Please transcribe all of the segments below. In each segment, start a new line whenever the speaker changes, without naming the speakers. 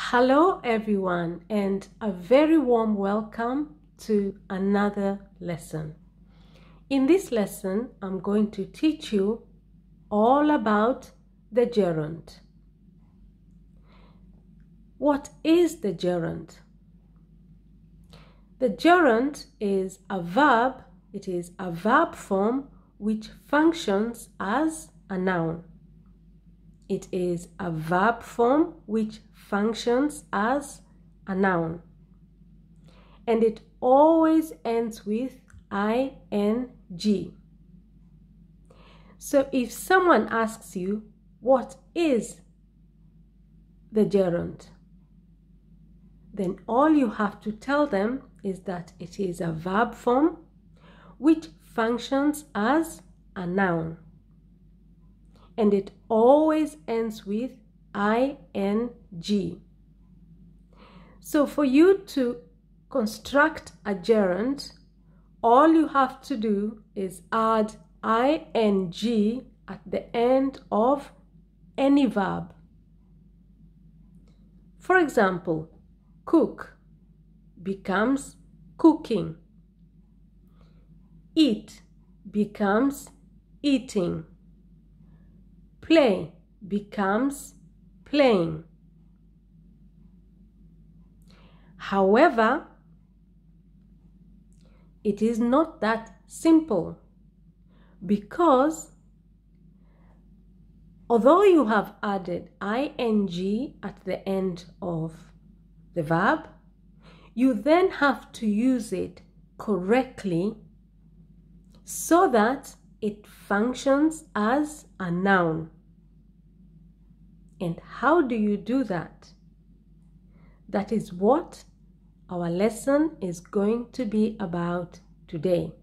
Hello everyone, and a very warm welcome to another lesson. In this lesson, I'm going to teach you all about the gerund. What is the gerund? The gerund is a verb. It is a verb form which functions as a noun. It is a verb form which functions as a noun. And it always ends with ing. So if someone asks you, what is the gerund? Then all you have to tell them is that it is a verb form which functions as a noun. And it always ends with ing. So for you to construct a gerund, all you have to do is add ing at the end of any verb. For example, cook becomes cooking. Eat becomes eating. Play becomes playing. However, it is not that simple, because although you have added ing at the end of the verb, you then have to use it correctly so that it functions as a noun. And how do you do that? That is what our lesson is going to be about today.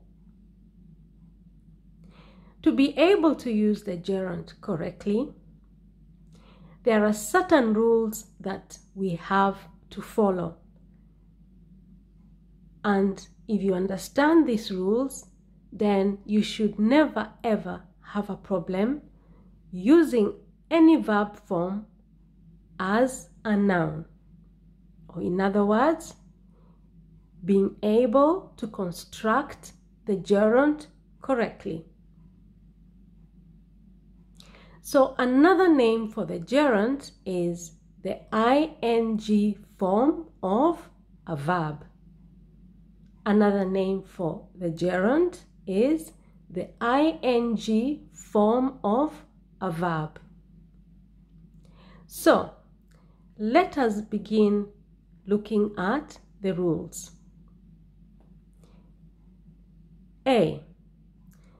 To be able to use the gerund correctly, there are certain rules that we have to follow. And if you understand these rules, then you should never ever have a problem using any verb form as a noun. Or in other words, being able to construct the gerund correctly. So another name for the gerund is the ing form of a verb. Another name for the gerund is the ing form of a verb. So let us begin looking at the rules. A.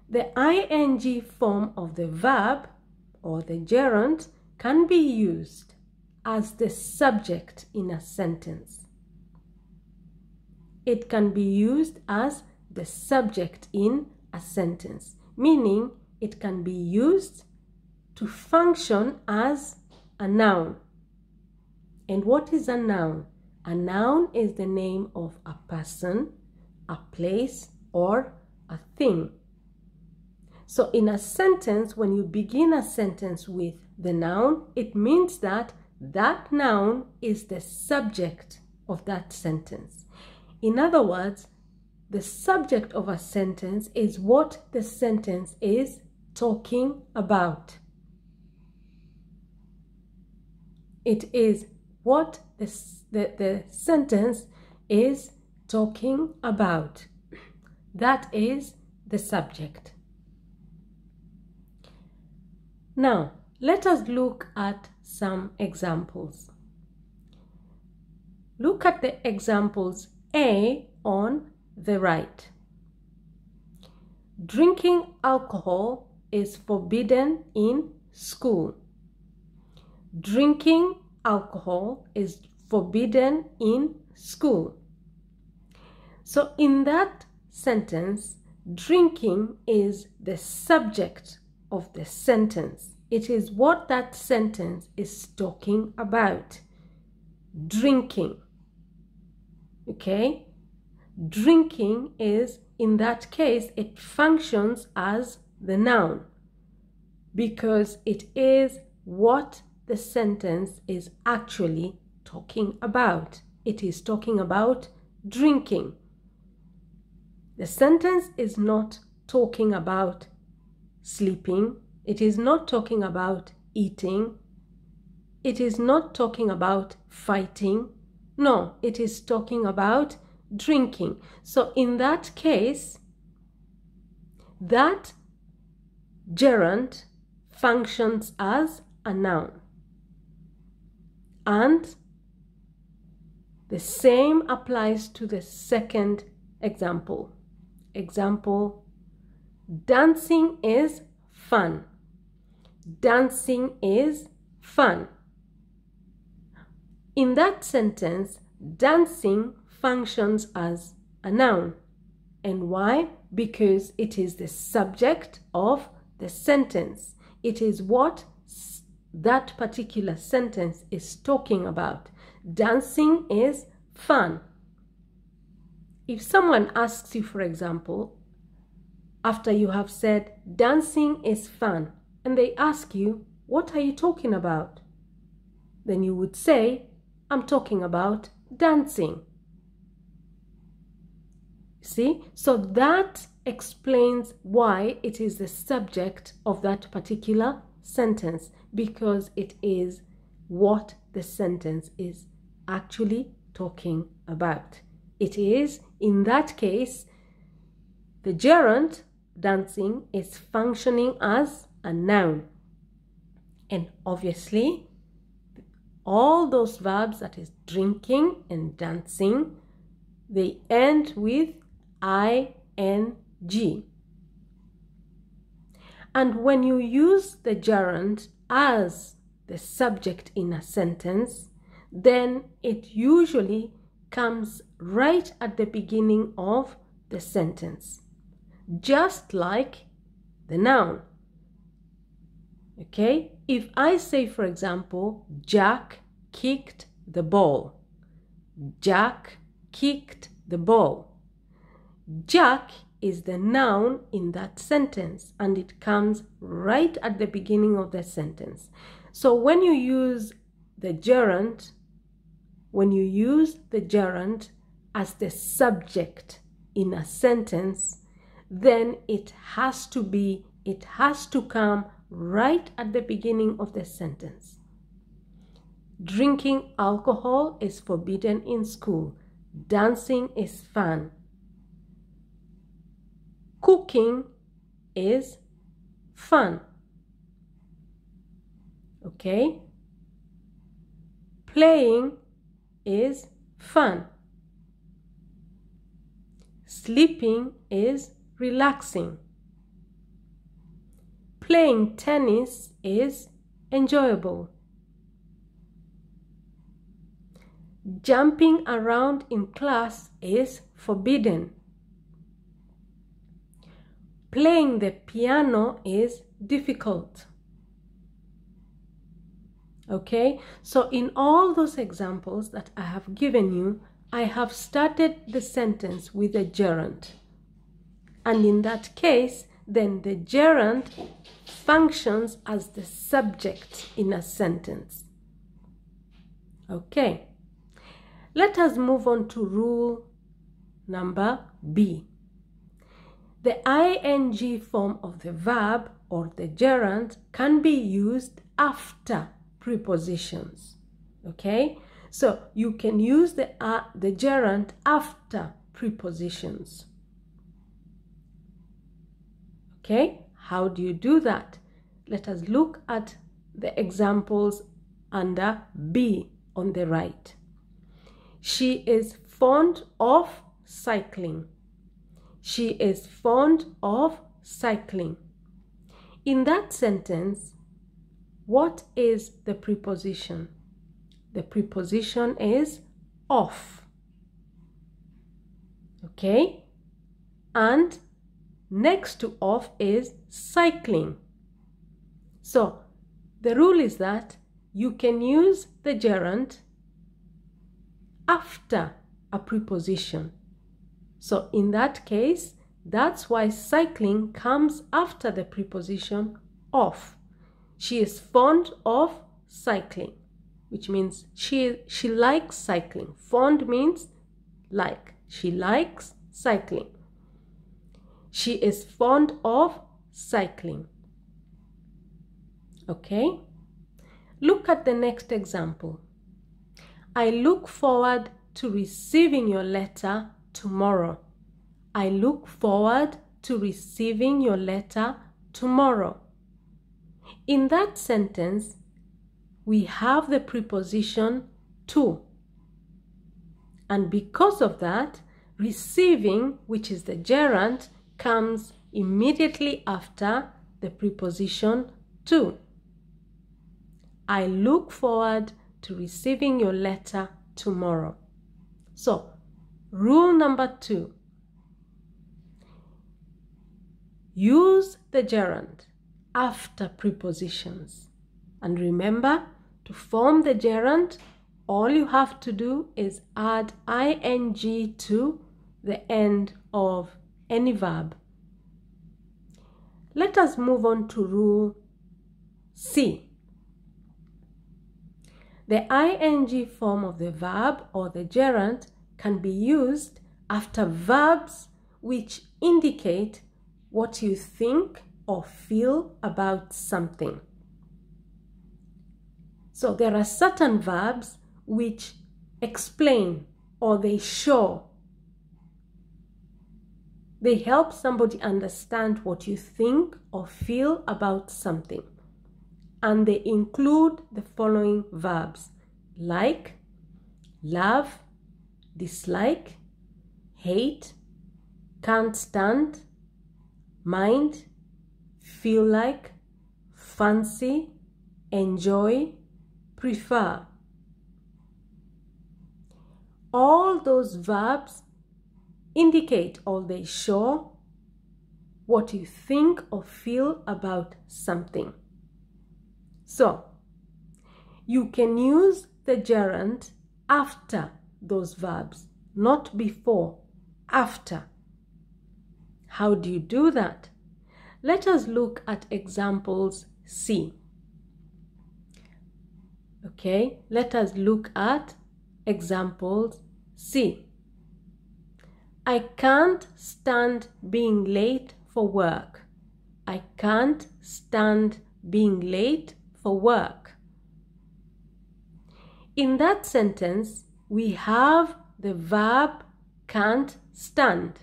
The ing form of the verb or the gerund can be used as the subject in a sentence. It can be used as the subject in a sentence, meaning it can be used to function as a noun. And what is a noun? A noun is the name of a person, a place, or a thing. So in a sentence, when you begin a sentence with the noun, it means that that noun is the subject of that sentence. In other words, the subject of a sentence is what the sentence is talking about. It is what the sentence is talking about. That is the subject. Now, let us look at some examples. Look at the examples A on the right. Drinking alcohol is forbidden in school. Drinking alcohol is forbidden in school. So in that sentence, drinking is the subject of the sentence. It is what that sentence is talking about. Drinking. Okay? Drinking is, in that case, it functions as the noun because it is what the sentence is actually talking about. It is talking about drinking. The sentence is not talking about sleeping. It is not talking about eating. It is not talking about fighting. No, it is talking about drinking. So in that case, that gerund functions as a noun. And the same applies to the second example. Example, dancing is fun. Dancing is fun. In that sentence, dancing functions as a noun. And why? Because it is the subject of the sentence. It is what that particular sentence is talking about. Dancing is fun. If someone asks you, for example, after you have said dancing is fun, and they ask you, what are you talking about? Then you would say, I'm talking about dancing. See? So that explains why it is the subject of that particular sentence, because it is what the sentence is actually talking about. It is, in that case, the gerund dancing is functioning as a noun. And obviously, all those verbs, that is drinking and dancing, they end with ing. And when you use the gerund as the subject in a sentence, then it usually comes right at the beginning of the sentence, just like the noun. Okay? If I say, for example, Jack kicked the ball. Jack kicked the ball. Jack is the noun in that sentence, and it comes right at the beginning of the sentence. So when you use the gerund, as the subject in a sentence, then it has to come right at the beginning of the sentence. Drinking alcohol is forbidden in school. Dancing is fun. Cooking is fun. Okay? Playing is fun. Sleeping is relaxing. Playing tennis is enjoyable. Jumping around in class is forbidden. Playing the piano is difficult. Okay, so in all those examples that I have given you, I have started the sentence with a gerund. And in that case, then the gerund functions as the subject in a sentence. Okay, let us move on to rule number B. The ing form of the verb or the gerund can be used after prepositions. Okay, so you can use the gerund after prepositions. Okay, how do you do that? Let us look at the examples under B on the right. She is fond of cycling. She is fond of cycling. In that sentence, what is the preposition? The preposition is of. Okay? And next to of is cycling. So, the rule is that you can use the gerund after a preposition. So, in that case, that's why cycling comes after the preposition of. She is fond of cycling. which means she likes cycling. Fond means like. She likes cycling. She is fond of cycling. Okay? Look at the next example. I look forward to receiving your letter tomorrow. I look forward to receiving your letter tomorrow. In that sentence, we have the preposition to. And because of that, receiving, which is the gerund, comes immediately after the preposition to. I look forward to receiving your letter tomorrow. So, rule number 2. Use the gerund after prepositions. And remember, to form the gerund, all you have to do is add ing to the end of any verb. Let us move on to rule C. The ing form of the verb or the gerund can be used after verbs which indicate what you think or feel about something. So there are certain verbs which explain or they show. They help somebody understand what you think or feel about something. And they include the following verbs: like, love, dislike, hate, can't stand, mind, feel like, fancy, enjoy, prefer. All those verbs indicate or they show what you think or feel about something. So, you can use the gerund after those verbs, not before, after. How do you do that? Let us look at examples C. Okay, let us look at examples C. I can't stand being late for work. I can't stand being late for work. In that sentence, we have the verb can't stand.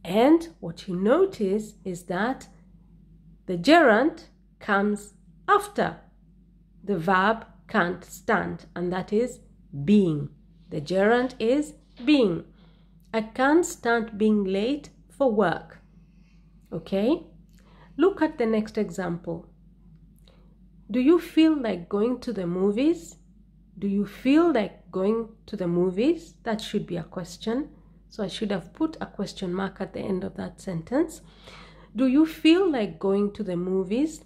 And what you notice is that the gerund comes after the verb can't stand, and that is being. The gerund is being. I can't stand being late for work. Okay? Look at the next example. Do you feel like going to the movies? Do you feel like going to the movies? That should be a question. So I should have put a question mark at the end of that sentence. Do you feel like going to the movies?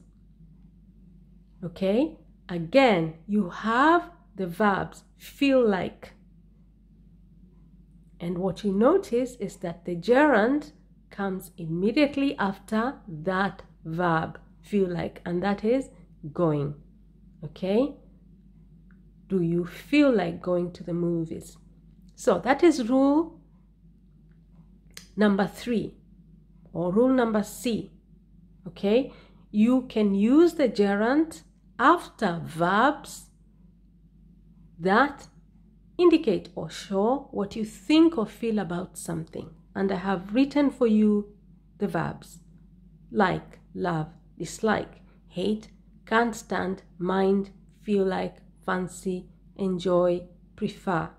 Okay? Again, you have the verbs feel like. And what you notice is that the gerund comes immediately after that verb, feel like, and that is going. Okay? Do you feel like going to the movies? So that is rule number 3, or rule number C. Okay? You can use the gerund after verbs that indicate or show what you think or feel about something. And I have written for you the verbs: like, love, dislike, hate, can't stand, mind, feel like, fancy, enjoy, prefer.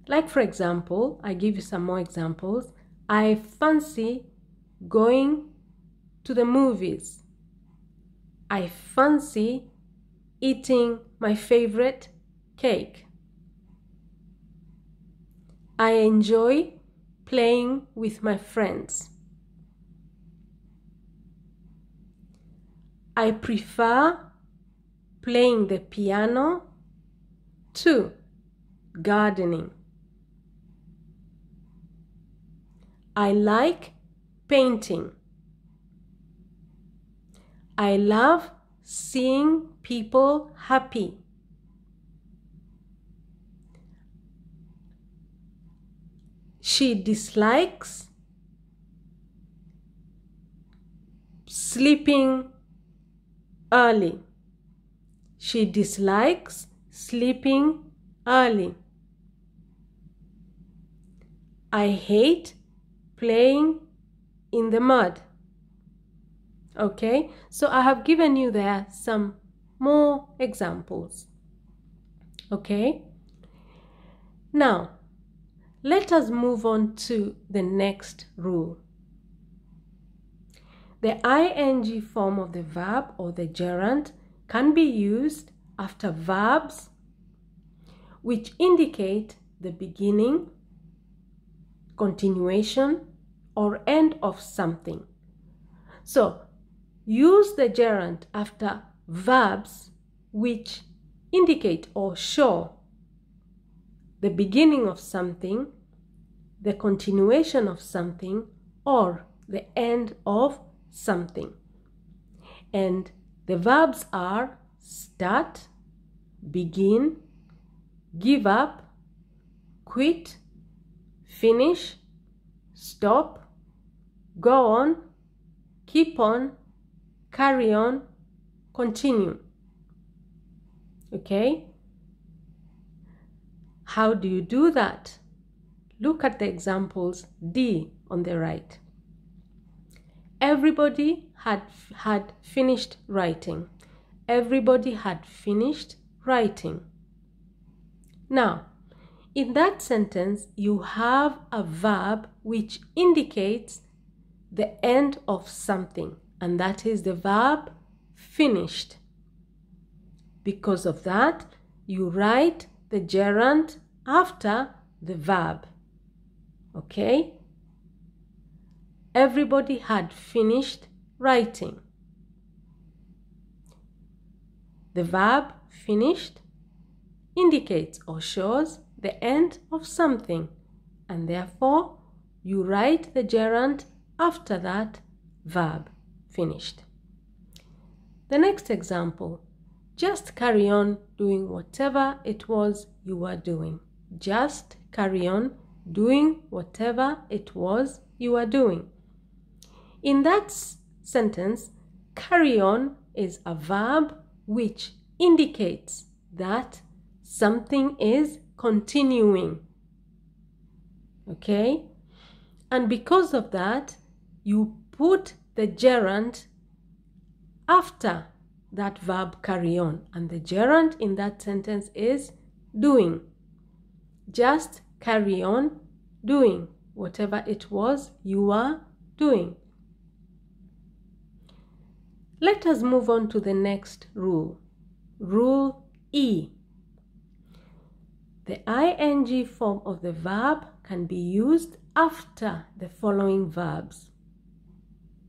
Like, for example, I give you some more examples. I fancy going to the movies. I fancy eating my favorite cake. I enjoy playing with my friends. I prefer playing the piano to gardening. I like painting. I love seeing people happy. She dislikes sleeping early. She dislikes sleeping early. I hate playing in the mud. Okay, so I have given you there some more examples. Okay, now let us move on to the next rule. The ing form of the verb or the gerund can be used after verbs which indicate the beginning, continuation, or end of something. So, use the gerund after verbs which indicate or show the beginning of something, the continuation of something, or the end of something. And the verbs are start, begin, give up, quit, finish, stop, go on, keep on, carry on, continue. Okay? How do you do that? Look at the examples D on the right. Everybody had finished writing. Everybody had finished writing. Now, in that sentence, you have a verb which indicates the end of something, and that is the verb finished. Because of that, you write the gerund after the verb. Okay? Everybody had finished writing. The verb finished indicates or shows the end of something, and therefore you write the gerund after that verb finished. The next example, just carry on doing whatever it was you were doing. Just carry on doing whatever it was you were doing. In that sentence, carry on is a verb which indicates that something is continuing. Okay? And because of that, you put the gerund after that verb carry on. And the gerund in that sentence is doing. Just carry on doing whatever it was you were doing. Let us move on to the next rule. Rule E. The ing form of the verb can be used after the following verbs.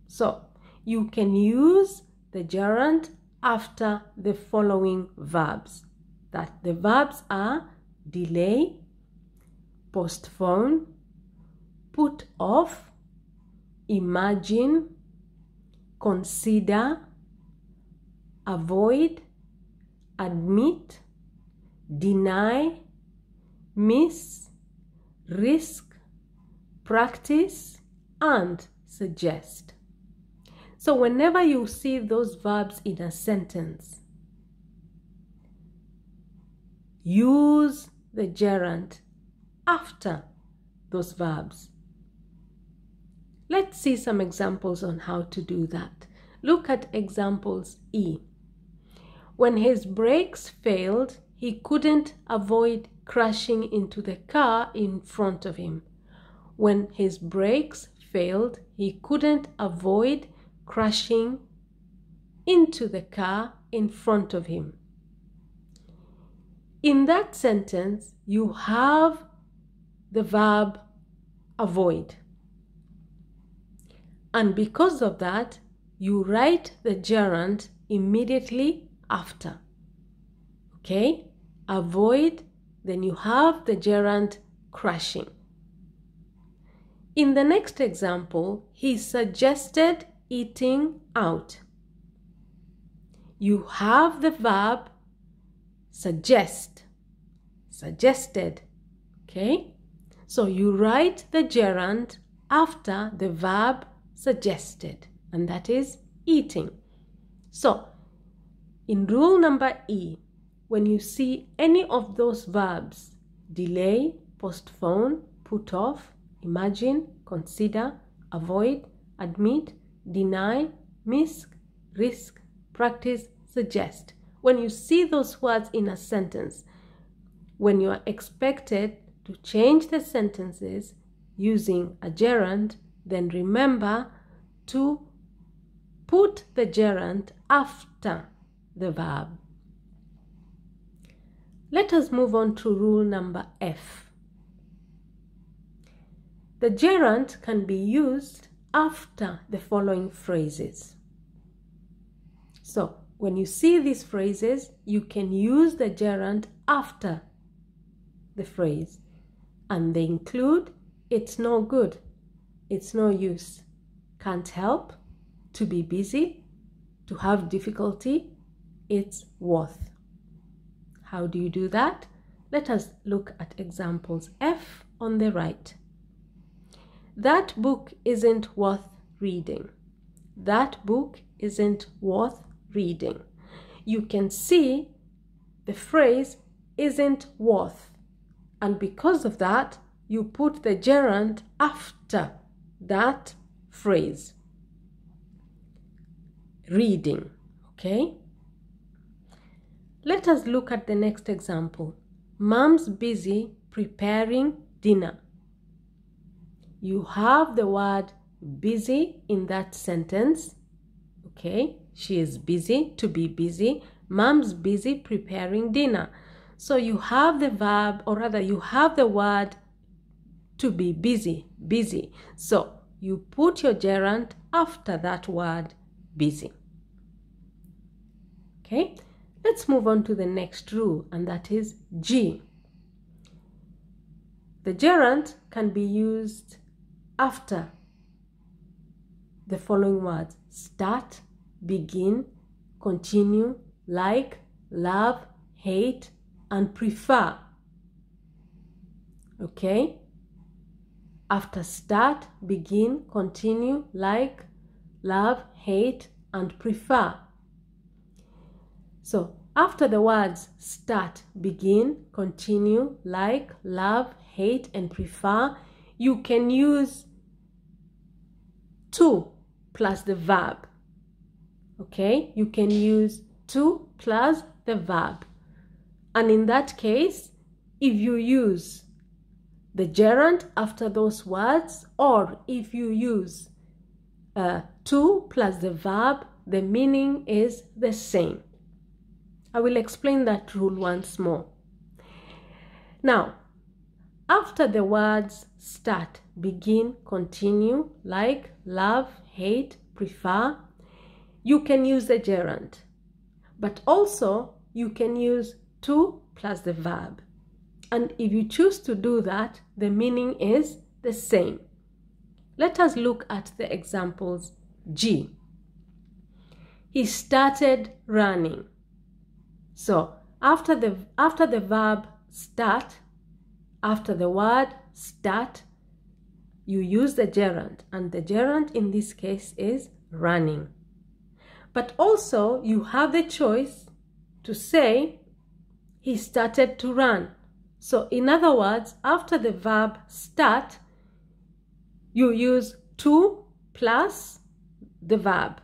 So, you can use the gerund after the following verbs. That the verbs are delay, postpone, put off, imagine, consider, avoid, admit, deny, miss, risk, practice, and suggest. So whenever you see those verbs in a sentence, use the gerund after those verbs. Let's see some examples on how to do that. Look at examples E. When his brakes failed, he couldn't avoid crashing into the car in front of him. When his brakes failed, he couldn't avoid crashing into the car in front of him. In that sentence, you have the verb avoid. And because of that, you write the gerund immediately after. Okay? Avoid, then you have the gerund crashing. In the next example, he suggested eating out. you have the verb suggest, suggested. Okay? So you write the gerund after the verb suggested, and that is eating. So in rule number E, when you see any of those verbs, delay, postpone, put off, imagine, consider, avoid, admit, deny, miss, risk, practice, suggest. When you see those words in a sentence, when you are expected to change the sentences using a gerund, then remember to put the gerund after the verb. Let us move on to rule number F. The gerund can be used after the following phrases. So, when you see these phrases, you can use the gerund after the phrase. And they include, it's no good, it's no use, can't help, to be busy, to have difficulty, it's worth. How do you do that? Let us look at examples. F on the right. That book isn't worth reading. That book isn't worth reading. You can see the phrase isn't worth, and because of that, you put the gerund after that phrase. Reading. Okay? Let us look at the next example. Mom's busy preparing dinner. You have the word busy in that sentence. Okay? She is busy, to be busy. Mom's busy preparing dinner. So you have the verb, or rather you have the word to be busy, busy. So you put your gerund after that word busy. Okay? Let's move on to the next rule, and that is G. The gerund can be used after the following words: start, begin, continue, like, love, hate, and prefer. Okay? After start, begin, continue, like, love, hate, and prefer. So, after the words start, begin, continue, like, love, hate, and prefer, you can use to plus the verb. Okay? You can use to plus the verb. And in that case, if you use the gerund after those words, or if you use to plus the verb, the meaning is the same. I will explain that rule once more. Now, after the words start, begin, continue, like, love, hate, prefer, you can use the gerund. But also, you can use to plus the verb. And if you choose to do that, the meaning is the same. Let us look at the examples. G. He started running. So, after the verb start, after the word start, you use the gerund, and the gerund in this case is running. But also, you have the choice to say, he started to run. So, in other words, after the verb start, you use to plus the verb.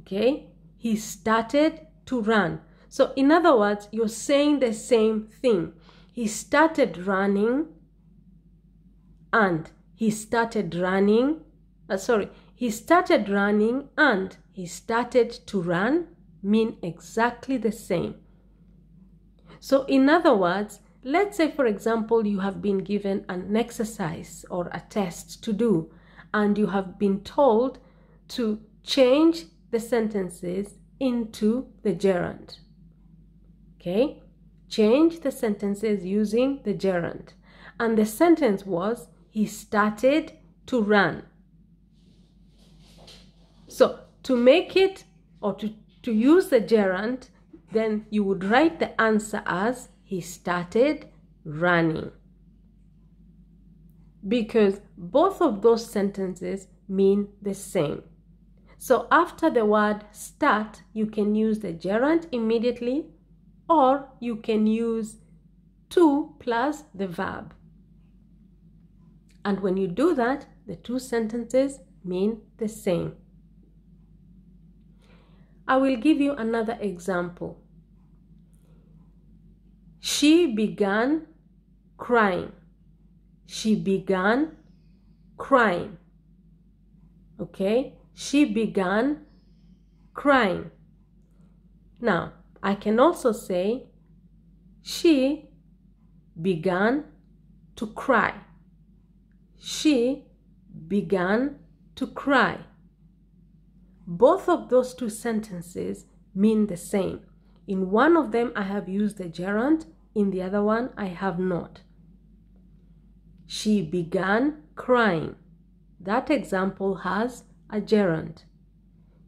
Okay? He started to run. So, in other words, you're saying the same thing. He started running and he started running. He started running and he started to run mean exactly the same. So, in other words, let's say, for example, you have been given an exercise or a test to do, and you have been told to change the sentences into the gerund. Okay? Change the sentences using the gerund. And the sentence was, he started to run. So, to make it, or to use the gerund, then you would write the answer as he started running, because both of those sentences mean the same. So after the word start, you can use the gerund immediately, or you can use to plus the verb. And when you do that, the two sentences mean the same. I will give you another example. She began crying. She began crying. Okay? She began crying. Now, I can also say she began to cry. She began to cry. Both of those two sentences mean the same. In one of them, I have used the gerund. In the other one, I have not. She began crying. That example has a gerund.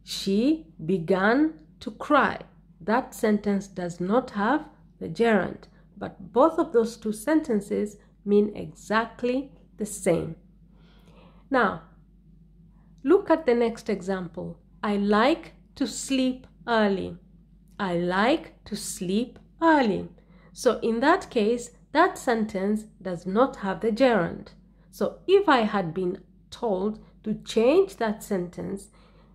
She began to cry. That sentence does not have the gerund, but both of those two sentences mean exactly the same. Now, look at the next example. I like to sleep early. I like to sleep early. So in that case, that sentence does not have the gerund. So if I had been told to change that sentence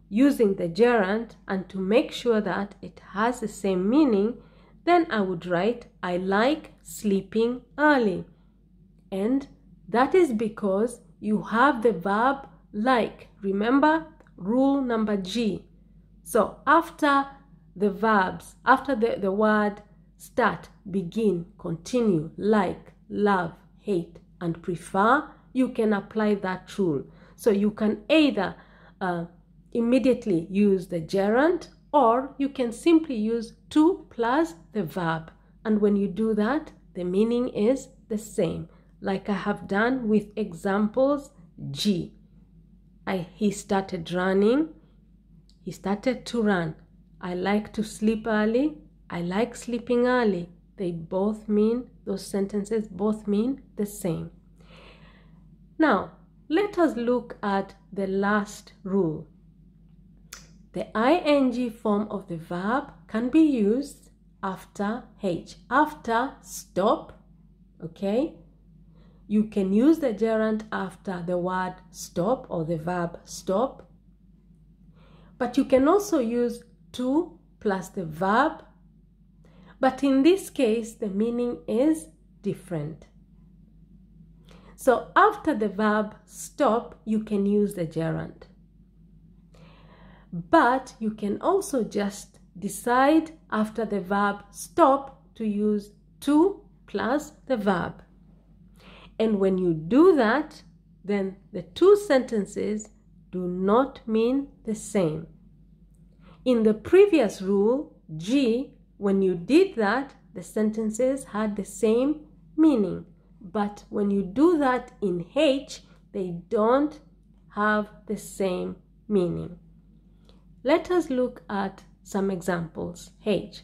using the gerund and to make sure that it has the same meaning, then I would write, I like sleeping early. And that is because you have the verb like. Remember rule number G. So after the verbs, after the word start, begin, continue, like, love, hate, and prefer, you can apply that rule. So you can either immediately use the gerund, or you can simply use to plus the verb. And when you do that, the meaning is the same, like I have done with examples G. He started running. He started to run. I like to sleep early. I like sleeping early. They both mean, those sentences both mean the same. Now, let us look at the last rule. The ing form of the verb can be used after H, after stop, okay? You can use the gerund after the word stop or the verb stop. But you can also use to plus the verb. But in this case, the meaning is different. So after the verb stop, you can use the gerund. But you can also just decide after the verb stop to use to plus the verb. And when you do that, then the two sentences do not mean the same. In the previous rule, G, when you did that, the sentences had the same meaning. But when you do that in H, they don't have the same meaning. Let us look at some examples. H.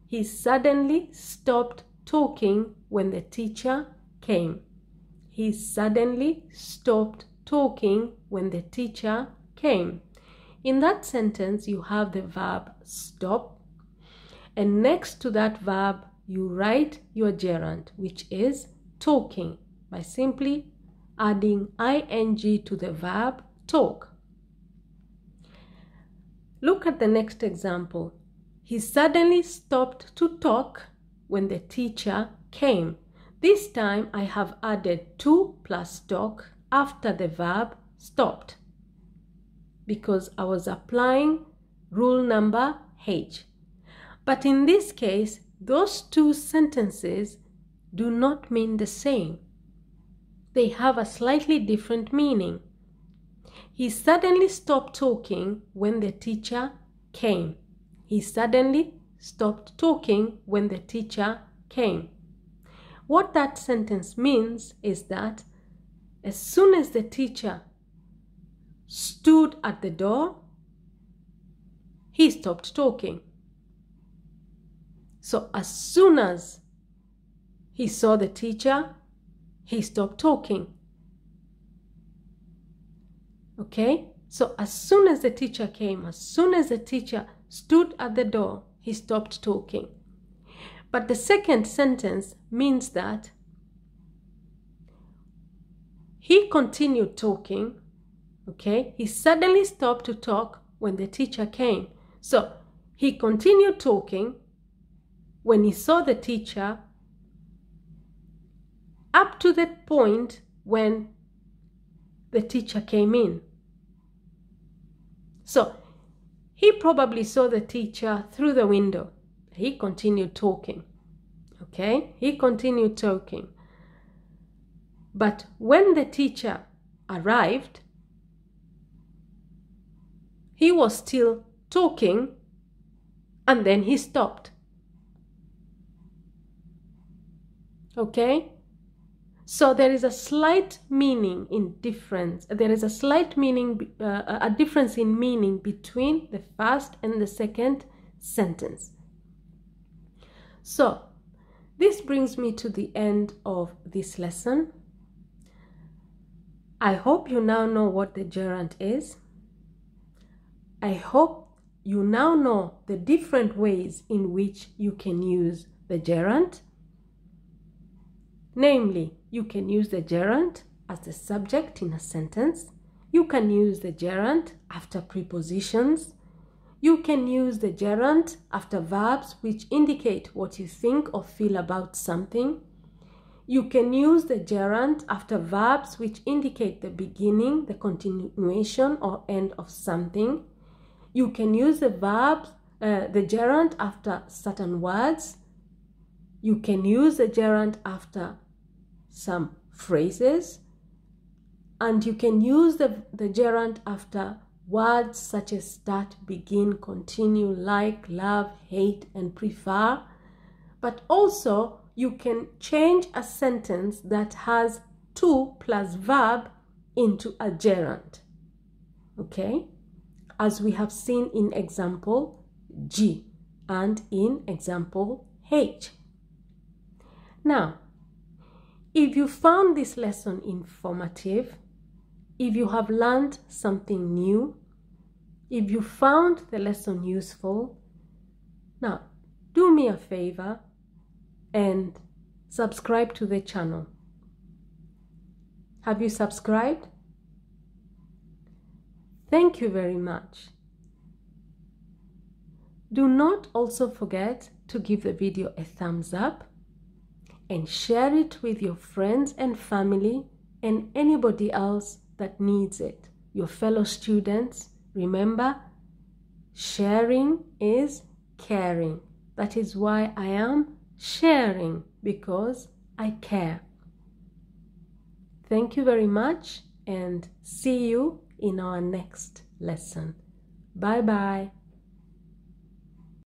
He suddenly stopped talking when the teacher came. He suddenly stopped talking when the teacher came. In that sentence, you have the verb stop, and next to that verb, you write your gerund, which is talking, by simply adding ing to the verb talk. Look at the next example. He suddenly stopped to talk when the teacher came. This time I have added to plus talk after the verb stopped, because I was applying rule number H. But in this case, those two sentences do not mean the same. They have a slightly different meaning. He suddenly stopped talking when the teacher came. He suddenly stopped talking when the teacher came. What that sentence means is that as soon as the teacher stood at the door, he stopped talking. So as soon as he saw the teacher, he stopped talking. Okay? So as soon as the teacher came, as soon as the teacher stood at the door, he stopped talking. But the second sentence means that he continued talking. Okay? He suddenly stopped to talk when the teacher came. So he continued talking when he saw the teacher up to the point when the teacher came in. So he probably saw the teacher through the window. He continued talking. Okay? He continued talking. But when the teacher arrived, he was still talking, and then he stopped. Okay? So there is a slight meaning in difference. There is a slight meaning, a difference in meaning between the first and the second sentence. So this brings me to the end of this lesson. I hope you now know what the gerund is. I hope you now know the different ways in which you can use the gerund. Namely, you can use the gerund as the subject in a sentence. You can use the gerund after prepositions. You can use the gerund after verbs which indicate what you think or feel about something. You can use the gerund after verbs which indicate the beginning, the continuation or end of something. You can use the gerund after certain words. You can use the gerund after some phrases, and you can use the gerund after words such as start, begin, continue, like, love, hate, and prefer. But also you can change a sentence that has to plus verb into a gerund. Okay? As we have seen in example G and in example H. Now, if you found this lesson informative, if you have learned something new, if you found the lesson useful, now do me a favor and subscribe to the channel. Have you subscribed? Thank you very much. Do not also forget to give the video a thumbs up and share it with your friends and family and anybody else that needs it. Your fellow students, remember, sharing is caring. That is why I am sharing, because I care. Thank you very much and see you in our next lesson. Bye bye.